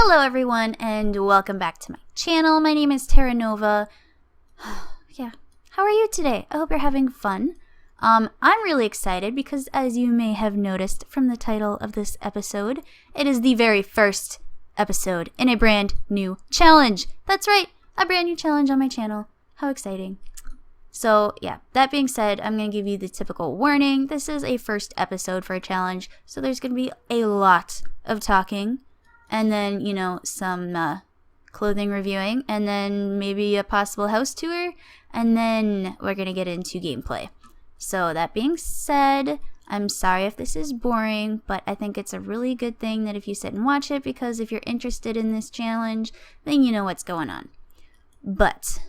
Hello everyone and welcome back to my channel. My name is Terra Nova. Yeah, how are you today? I hope you're having fun. I'm really excited because, as you may have noticed from the title of this episode, it is the very first episode in a brand new challenge. That's right, a brand new challenge on my channel. How exciting. So yeah, that being said, I'm going to give you the typical warning. This is a first episode for a challenge, so there's going to be a lot of talking. And then, you know, some clothing reviewing, and then maybe a possible house tour, and then we're going to get into gameplay. So that being said, I'm sorry if this is boring, but I think it's a really good thing that if you sit and watch it, because if you're interested in this challenge, then you know what's going on. But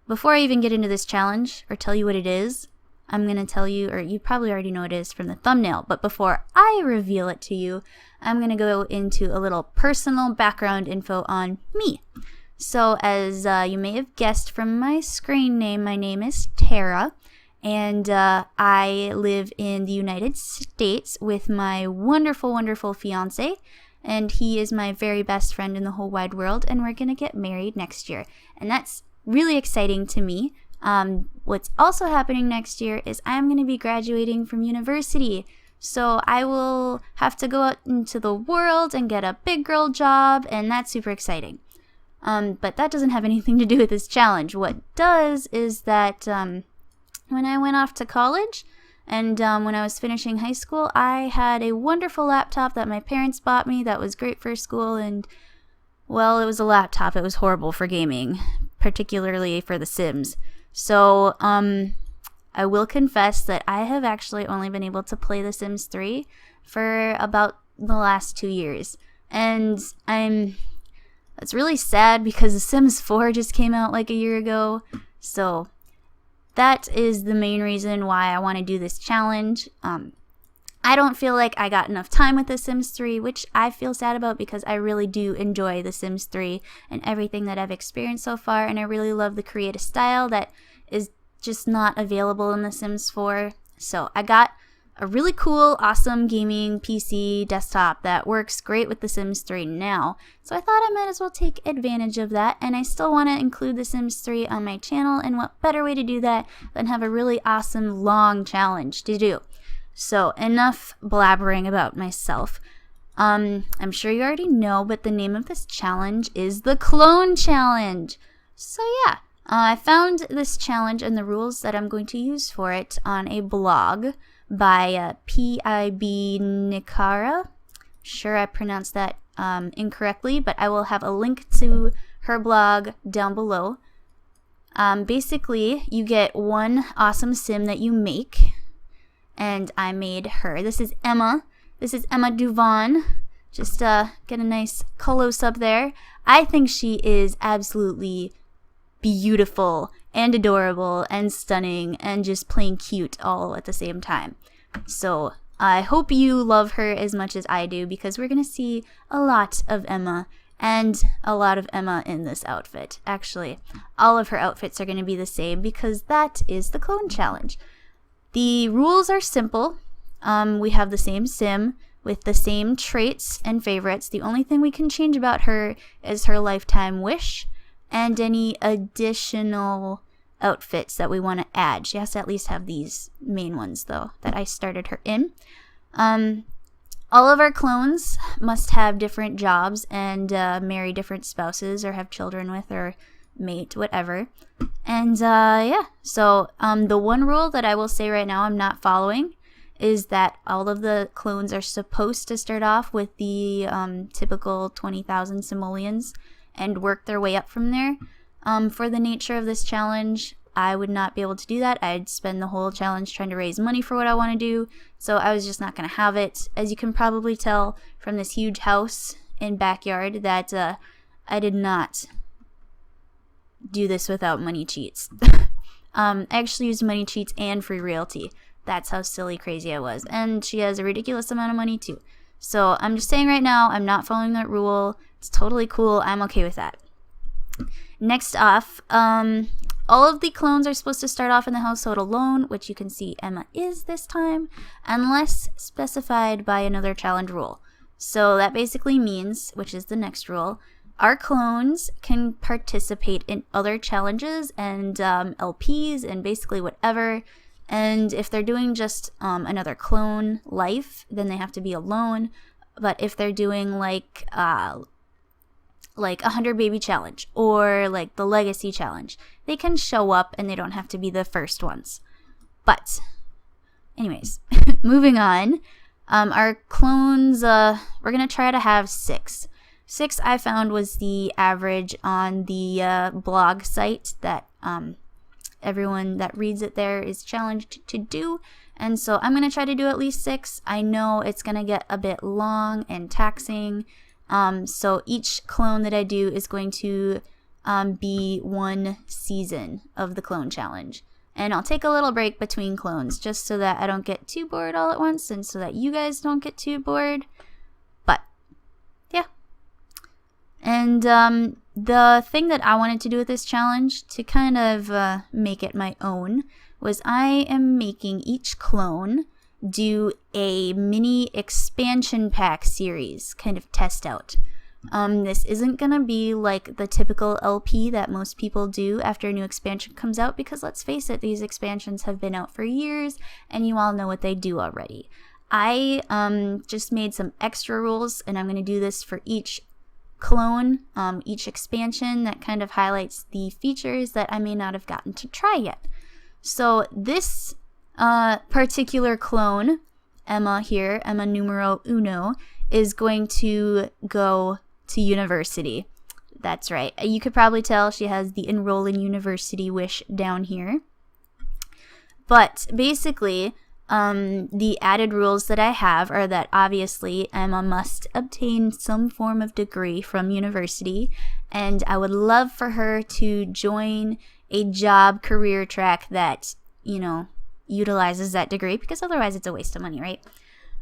before I even get into this challenge or tell you what it is, I'm going to tell you, or you probably already know what it is from the thumbnail, but before I reveal it to you, I'm going to go into a little personal background info on me. So as you may have guessed from my screen name, my name is Terra, and I live in the United States with my wonderful, wonderful fiance, and he is my very best friend in the whole wide world, and we're going to get married next year, and that's really exciting to me. What's also happening next year is I'm going to be graduating from university. So I will have to go out into the world and get a big girl job, and that's super exciting. But that doesn't have anything to do with this challenge. What does is that when I went off to college and when I was finishing high school, I had a wonderful laptop that my parents bought me that was great for school, and well, it was a laptop. It was horrible for gaming, particularly for The Sims. So, I will confess that I have actually only been able to play The Sims 3 for about the last 2 years. And that's really sad because The Sims 4 just came out like a year ago. So, that is the main reason why I want to do this challenge. I don't feel like I got enough time with The Sims 3, which I feel sad about because I really do enjoy The Sims 3 and everything that I've experienced so far, and I really love the creative style that is just not available in The Sims 4. So I got a really cool, awesome gaming PC desktop that works great with The Sims 3 now. So I thought I might as well take advantage of that, and I still want to include The Sims 3 on my channel, and what better way to do that than have a really awesome, long challenge to do. So, enough blabbering about myself. I'm sure you already know, but the name of this challenge is the Clone Challenge. So yeah, I found this challenge and the rules that I'm going to use for it on a blog by P.I.B. Nikara. Sure I pronounced that incorrectly, but I will have a link to her blog down below. Basically, you get one awesome sim that you make. And I made her. This is Emma. This is Emma Duvon. Just get a nice close-up there. I think she is absolutely beautiful and adorable and stunning and just plain cute all at the same time. So I hope you love her as much as I do, because we're going to see a lot of Emma and a lot of Emma in this outfit. Actually, all of her outfits are going to be the same because that is the Clone Challenge. The rules are simple. We have the same sim with the same traits and favorites. The only thing we can change about her is her lifetime wish and any additional outfits that we want to add. She has to at least have these main ones, though, that I started her in. All of our clones must have different jobs and marry different spouses or have children with or mate, whatever. And yeah, so the one rule that I will say right now I'm not following is that all of the clones are supposed to start off with the typical 20,000 simoleons and work their way up from there. For the nature of this challenge, I would not be able to do that. I'd spend the whole challenge trying to raise money for what I want to do, so I was just not going to have it. As you can probably tell from this huge house and backyard that I did not do this without money cheats. I actually used money cheats and free realty. That's how silly crazy I was. And she has a ridiculous amount of money too. So I'm just saying right now, I'm not following that rule. It's totally cool. I'm okay with that. Next off, all of the clones are supposed to start off in the household alone, which you can see Emma is this time, unless specified by another challenge rule. So that basically means, which is the next rule, our clones can participate in other challenges and LPs and basically whatever. And if they're doing just another clone life, then they have to be alone. But if they're doing like 100 baby challenge or like the legacy challenge, they can show up and they don't have to be the first ones. But anyways, moving on. Our clones, we're going to try to have 6. 6 I found was the average on the blog site that everyone that reads it there is challenged to do. And so I'm going to try to do at least 6. I know it's going to get a bit long and taxing. So each clone that I do is going to be 1 season of the clone challenge. And I'll take a little break between clones just so that I don't get too bored all at once and so that you guys don't get too bored. But yeah. And the thing that I wanted to do with this challenge to kind of make it my own was I am making each clone do a mini expansion pack series, kind of test out. This isn't gonna be like the typical LP that most people do after a new expansion comes out, because let's face it, these expansions have been out for years and you all know what they do already. I just made some extra rules, and I'm gonna do this for each clone, each expansion that kind of highlights the features that I may not have gotten to try yet. So this particular clone, Emma here, Emma numero uno, is going to go to university. That's right. You could probably tell she has the Enrolling university wish down here. But basically, the added rules that I have are that obviously Emma must obtain some form of degree from university, and I would love for her to join a job career track that, you know, utilizes that degree, because otherwise it's a waste of money, right?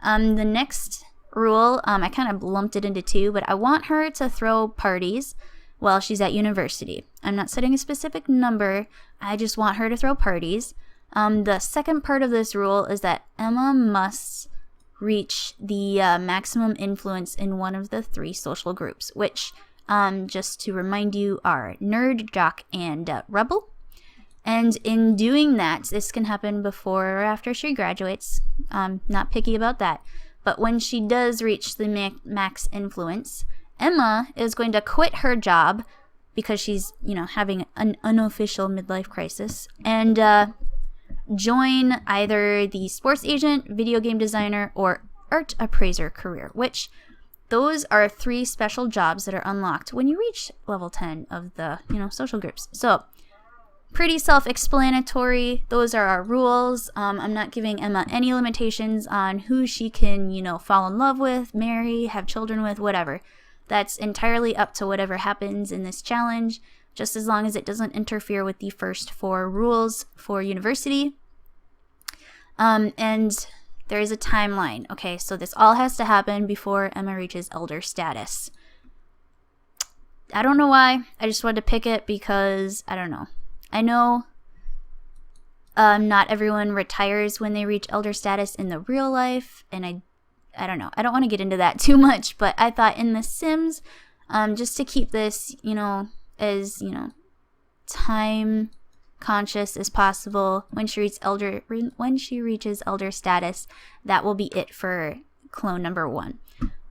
The next rule, I kind of lumped it into 2, but I want her to throw parties while she's at university. I'm not setting a specific number, I just want her to throw parties. The second part of this rule is that Emma must reach the maximum influence in one of the 3 social groups, which, just to remind you, are nerd, jock, and rebel. And in doing that, this can happen before or after she graduates. Not picky about that. But when she does reach the max influence, Emma is going to quit her job because she's, you know, having an unofficial midlife crisis, and join either the sports agent, video game designer, or art appraiser career, which those are 3 special jobs that are unlocked when you reach level 10 of the, you know, social groups. So pretty self-explanatory. Those are our rules. I'm not giving Emma any limitations on who she can, you know, fall in love with, marry, have children with, whatever. That's entirely up to whatever happens in this challenge, just as long as it doesn't interfere with the first 4 rules for university. And there is a timeline. Okay, so this all has to happen before Emma reaches elder status. I don't know why. I just wanted to pick it because, I don't know. I know not everyone retires when they reach elder status in the real life, and I don't know. I don't want to get into that too much, but I thought in The Sims, just to keep this, you know, as, you know, time conscious as possible, when she reaches elder status, that will be it for clone number 1.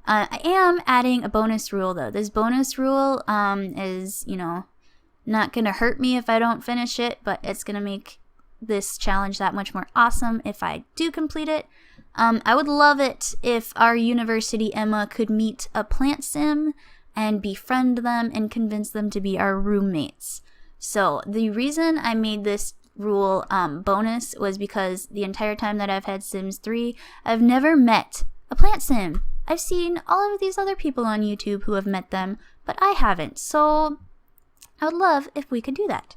I am adding a bonus rule though. This bonus rule is, you know, not gonna hurt me if I don't finish it, but it's gonna make this challenge that much more awesome if I do complete it. I would love it if our university Emma could meet a plant sim and befriend them and convince them to be our roommates. So the reason I made this rule bonus was because the entire time that I've had Sims 3, I've never met a plant sim. I've seen all of these other people on YouTube who have met them, but I haven't. So I would love if we could do that.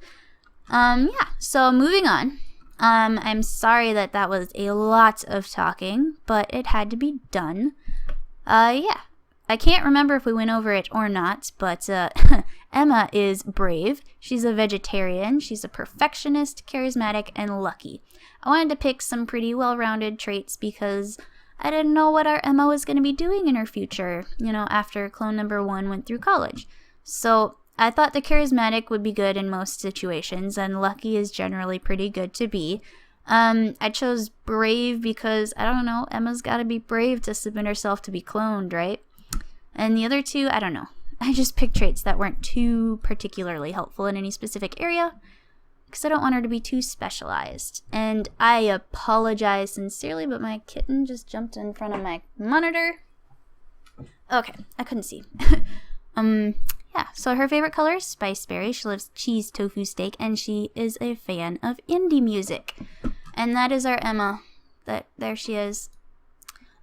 Yeah, so moving on. I'm sorry that was a lot of talking, but it had to be done. Yeah. I can't remember if we went over it or not, but Emma is brave. She's a vegetarian. She's a perfectionist, charismatic, and lucky. I wanted to pick some pretty well-rounded traits because I didn't know what our Emma was going to be doing in her future, you know, after clone number 1 went through college. So I thought the charismatic would be good in most situations, and lucky is generally pretty good to be. I chose brave because, I don't know, Emma's got to be brave to submit herself to be cloned, right? And the other two, I don't know. I just picked traits that weren't too particularly helpful in any specific area, because I don't want her to be too specialized. And I apologize sincerely, but my kitten just jumped in front of my monitor. Okay, I couldn't see. Yeah, so her favorite color is spiceberry. She loves cheese tofu steak, and she is a fan of indie music. And that is our Emma. There she is.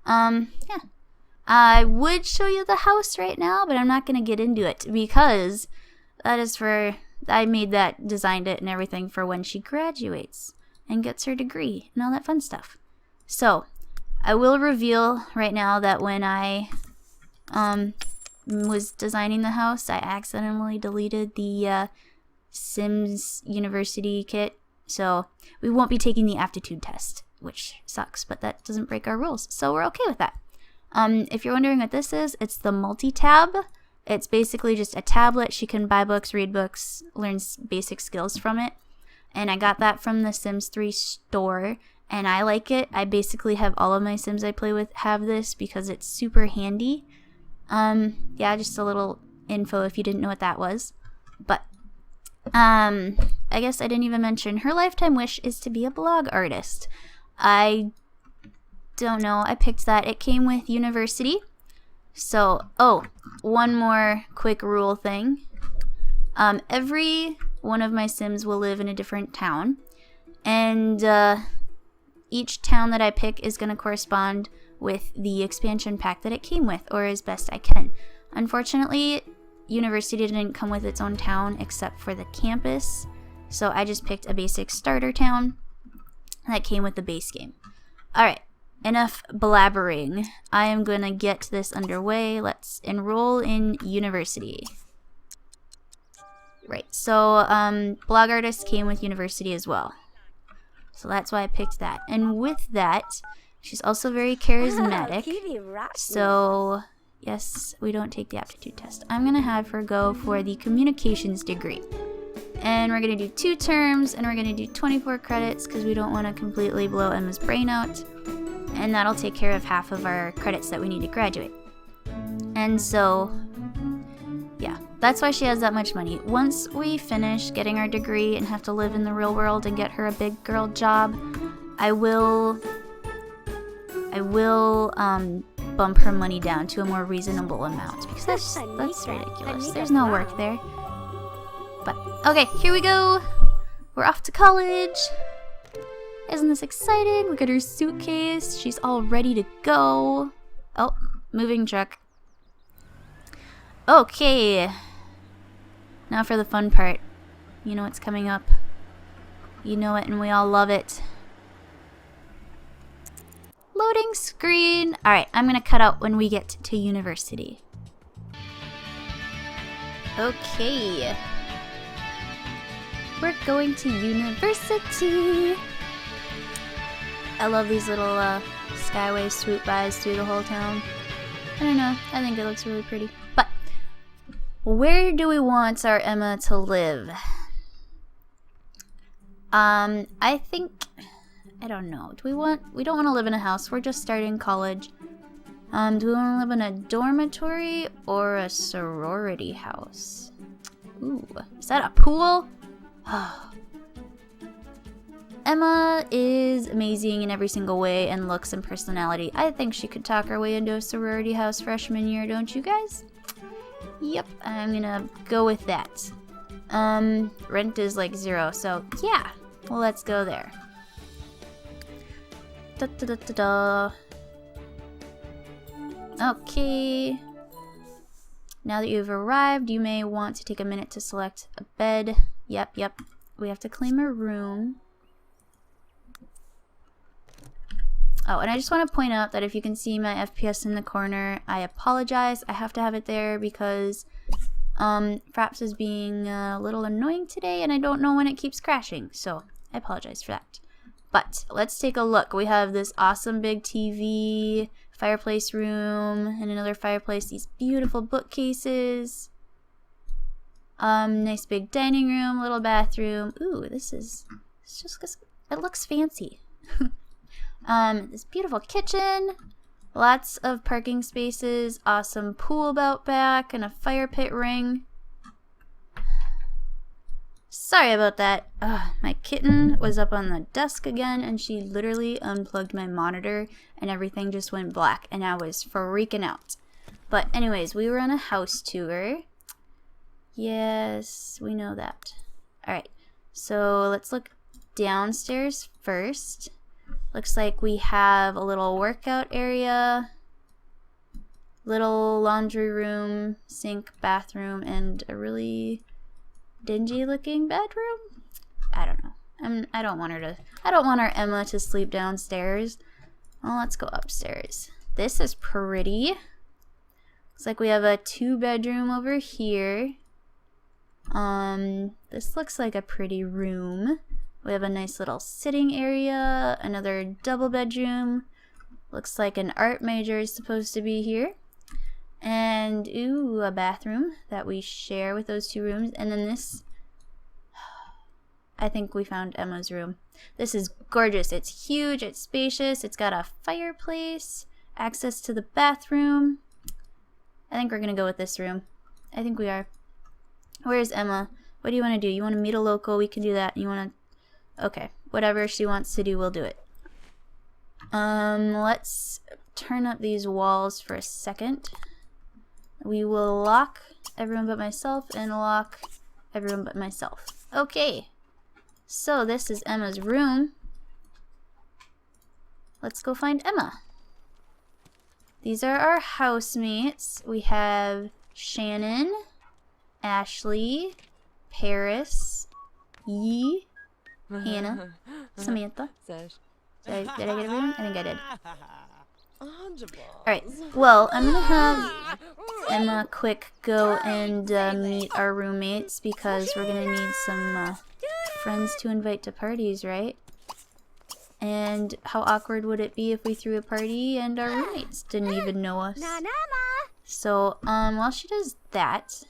Yeah. I would show you the house right now, but I'm not going to get into it because that is for, I made that, designed it and everything for when she graduates and gets her degree and all that fun stuff. So, I will reveal right now that when I was designing the house, I accidentally deleted the Sims University kit. So, we won't be taking the aptitude test, which sucks, but that doesn't break our rules. So, we're okay with that. If you're wondering what this is, it's the multi-tab. It's basically just a tablet. She can buy books, read books, learn basic skills from it. And I got that from the Sims 3 store, and I like it. I basically have all of my Sims I play with have this because it's super handy. Yeah, just a little info if you didn't know what that was. But, I guess I didn't even mention her lifetime wish is to be a blog artist. I don't know. I picked that. It came with university. So, oh, one more quick rule thing. Every one of my Sims will live in a different town. And each town that I pick is going to correspond with the expansion pack that it came with, or as best I can. Unfortunately, university didn't come with its own town except for the campus. So I just picked a basic starter town that came with the base game. Alright. Enough blabbering. I am going to get this underway. Let's enroll in university. Right, so blog artist came with university as well. So that's why I picked that. And with that, she's also very charismatic. So, yes, we don't take the aptitude test. I'm going to have her go for the communications degree. And we're going to do 2 terms, and we're going to do 24 credits because we don't want to completely blow Emma's brain out. And that'll take care of half of our credits that we need to graduate. And so, yeah, that's why she has that much money. Once we finish getting our degree and have to live in the real world and get her a big girl job, I will bump her money down to a more reasonable amount because that's ridiculous. There's no work there. But okay, here we go. We're off to college. Isn't this exciting? Look at her suitcase. She's all ready to go. Oh, moving truck. Okay. Now for the fun part. You know what's coming up. You know it and we all love it. Loading screen. Alright, I'm gonna cut out when we get to university. Okay. We're going to university. I love these little skyway swoop bys through the whole town. I don't know. I think it looks really pretty. But where do we want our Emma to live? I think, I don't know. We don't want to live in a house. We're just starting college. Do we want to live in a dormitory or a sorority house? Ooh, is that a pool? Emma is amazing in every single way and looks and personality. I think she could talk her way into a sorority house freshman year, don't you guys? Yep, I'm gonna go with that. Rent is like 0, so yeah. Well, let's go there. Da da da da da. Okay. Now that you've arrived, you may want to take a minute to select a bed. Yep. We have to claim a room. Oh, and I just want to point out that if you can see my FPS in the corner, I apologize. I have to have it there because Fraps is being a little annoying today and I don't know when it keeps crashing. So I apologize for that. But let's take a look. We have this awesome big TV, fireplace room, and another fireplace. These beautiful bookcases. Nice big dining room, little bathroom. Ooh, it looks fancy. This beautiful kitchen. Lots of parking spaces. Awesome pool out back and a fire pit ring. Sorry about that. My kitten was up on the desk again and she literally unplugged my monitor and everything just went black and I was freaking out. But anyways, we were on a house tour. Yes, we know that. Alright, so let's look downstairs first. Looks like we have a little workout area, little laundry room, sink, bathroom, and a really dingy looking bedroom. I don't know. I don't want our Emma to sleep downstairs. Well, let's go upstairs. This is pretty. Looks like we have a 2-bedroom over here. This looks like a pretty room. We have a nice little sitting area, another double bedroom. Looks like an art major is supposed to be here. And, ooh, a bathroom that we share with those 2 rooms. And then this, I think we found Emma's room. This is gorgeous. It's huge, it's spacious, it's got a fireplace, access to the bathroom. I think we're gonna go with this room. I think we are. Where's Emma? What do you want to do? You want to meet a local? We can do that. You want to... Okay, whatever she wants to do, we'll do it. Let's turn up these walls for a second. We will lock everyone but myself and lock everyone but myself. Okay, so this is Emma's room. Let's go find Emma. These are our housemates. We have Shannon, Ashley, Paris, Yee, Hannah, Samantha. Did I get everyone? I think I did. Alright, well, I'm gonna have Emma quick go and meet our roommates because we're gonna need some friends to invite to parties, right? And how awkward would it be if we threw a party and our roommates didn't even know us? So, while she does that,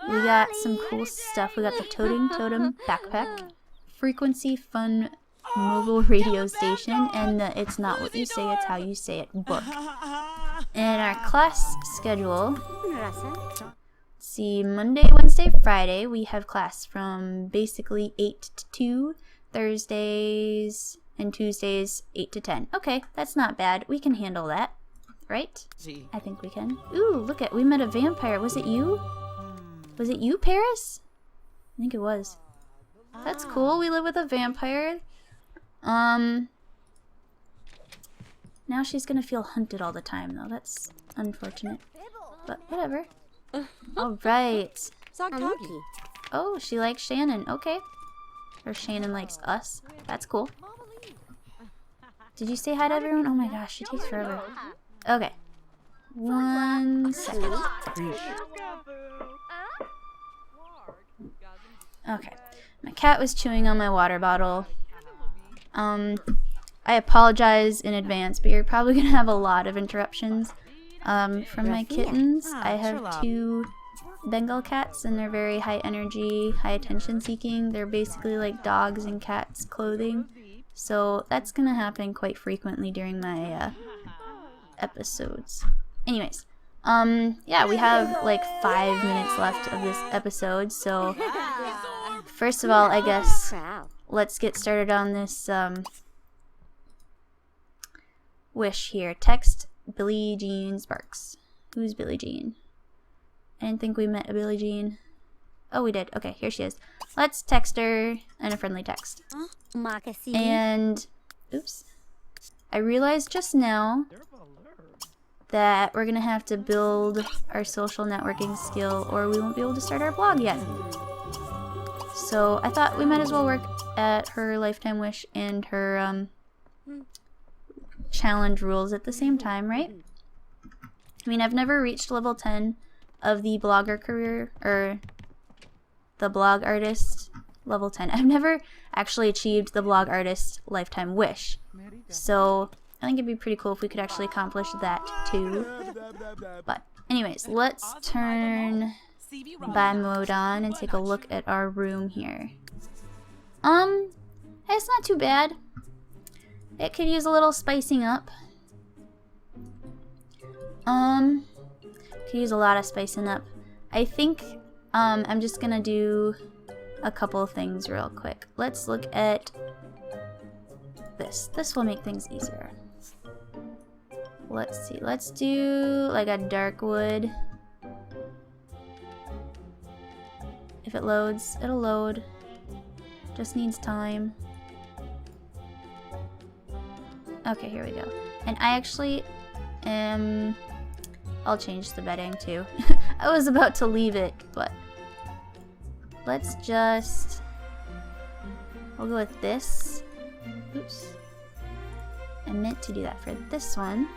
we got some cool stuff. We got the Totem backpack, frequency fun mobile radio station, and the It's Not What You Say, It's How You Say It book. And our class schedule, let's see, Monday, Wednesday, Friday, we have class from basically 8 to 2, Thursdays and Tuesdays 8 to 10. Okay, that's not bad. We can handle that, right? I think we can. Ooh, look at, we met a vampire. Was it you? Was it you, Paris? I think it was. That's cool. We live with a vampire. Now she's gonna feel hunted all the time, though. That's unfortunate. But whatever. Alright. Oh, she likes Shannon. Okay. Or Shannon likes us. That's cool. Did you say hi to everyone? Oh my gosh, she takes forever. Okay. 1 second. Okay. My cat was chewing on my water bottle. I apologize in advance, but you're probably gonna have a lot of interruptions from my kittens. I have 2 Bengal cats and they're very high energy, high attention seeking. They're basically like dogs in cats clothing. So that's gonna happen quite frequently during my episodes. Anyways, yeah, we have like 5 minutes left of this episode, so first of all, I guess let's get started on this wish here. Text Billie Jean Sparks. Who's Billie Jean? I didn't think we met a Billie Jean. Oh, we did. Okay, here she is. Let's text her in a friendly text. And, oops. I realized just now that we're gonna have to build our social networking skill or we won't be able to start our blog yet. So I thought we might as well work at her lifetime wish and her challenge rules at the same time, right? I mean, I've never reached level 10 of the blogger career or the blog artist level 10. I've never actually achieved the blog artist lifetime wish. So I think it'd be pretty cool if we could actually accomplish that too. But anyways, let's turn buy mode on and take a look at our room here. It's not too bad. It could use a little spicing up. Could use a lot of spicing up. I think I'm just gonna do a couple of things real quick. Let's look at this. This will make things easier. Let's see. Let's do like a dark wood. If it loads, it'll load. Just needs time. Okay, here we go. And I actually am... I'll change the bedding too. I was about to leave it, but let's just... We'll go with this. Oops. I meant to do that for this one.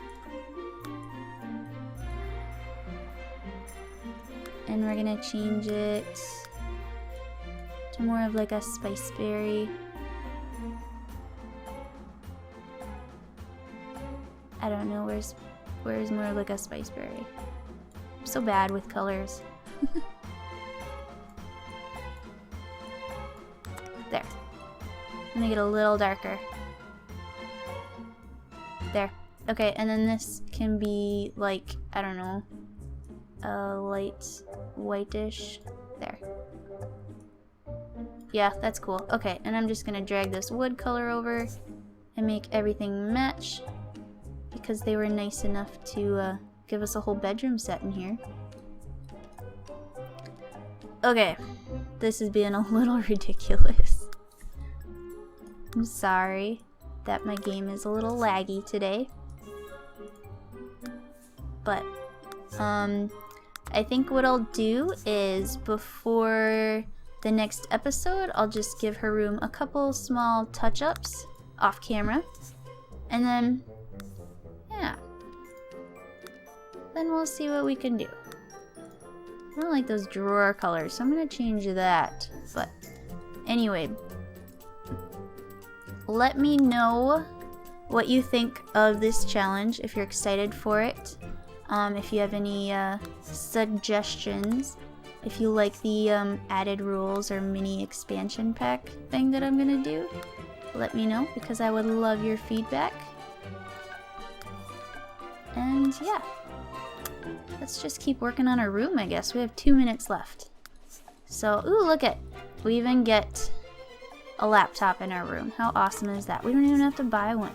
And we're gonna change it to more of like a spice berry. I don't know, where's more like a spice berry? I'm so bad with colors. There. Let me get a little darker. There. Okay, and then this can be like, I don't know, a light whitish. There. Yeah, that's cool. Okay, and I'm just gonna drag this wood color over and make everything match because they were nice enough to give us a whole bedroom set in here. Okay, this is being a little ridiculous. I'm sorry that my game is a little laggy today. But, I think what I'll do is before the next episode, I'll just give her room a couple small touch-ups off camera. And then, yeah. Then we'll see what we can do. I don't like those drawer colors, so I'm gonna change that. But, anyway. Let me know what you think of this challenge, if you're excited for it. If you have any suggestions, if you like the added rules or mini expansion pack thing that I'm gonna do, let me know because I would love your feedback. And yeah, let's just keep working on our room, I guess. We have 2 minutes left. So, ooh, look at, we even get a laptop in our room. How awesome is that? We don't even have to buy one.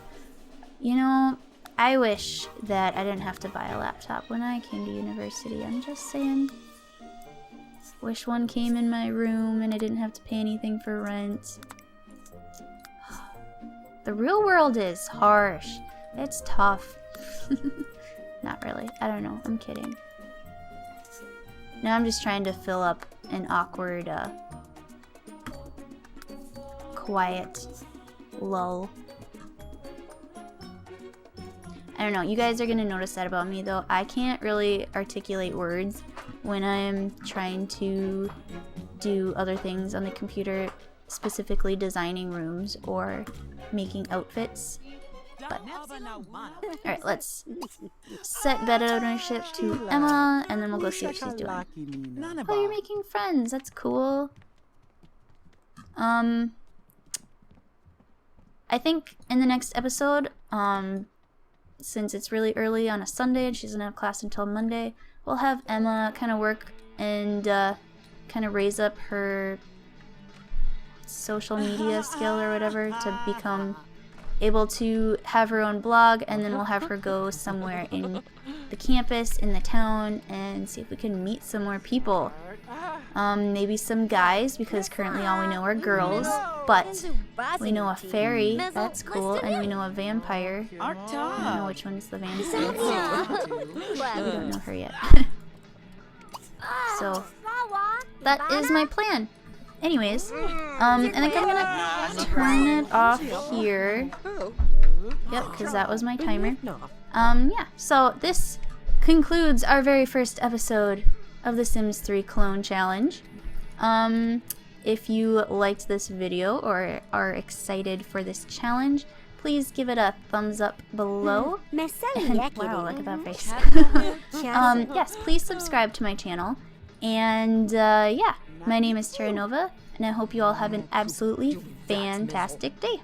You know, I wish that I didn't have to buy a laptop when I came to university. I'm just saying. Wish one came in my room and I didn't have to pay anything for rent. The real world is harsh. It's tough. Not really. I don't know. I'm kidding. Now I'm just trying to fill up an awkward, quiet lull. I don't know, you guys are gonna notice that about me though. I can't really articulate words when I'm trying to do other things on the computer, specifically designing rooms or making outfits. But alright, let's set bed ownership to Emma and then we'll go see what she's doing. Oh, you're making friends, that's cool. I think in the next episode, since it's really early on a Sunday and she doesn't have class until Monday, we'll have Emma kind of work and kind of raise up her social media skill or whatever to become able to have her own blog, and then we'll have her go somewhere in the campus, in the town, and see if we can meet some more people. Maybe some guys, because currently all we know are girls, but we know a fairy, that's cool, and we know a vampire. I don't know which one's the vampire. We don't know her yet. So, that is my plan. Anyways, I think I'm gonna turn it off here. Yep, because that was my timer. Yeah, so this concludes our very first episode of the Sims 3 Clone Challenge. If you liked this video or are excited for this challenge, please give it a thumbs up below. And, wow, look at that face. Yes, please subscribe to my channel. And yeah, my name is Terranova, and I hope you all have an absolutely fantastic day.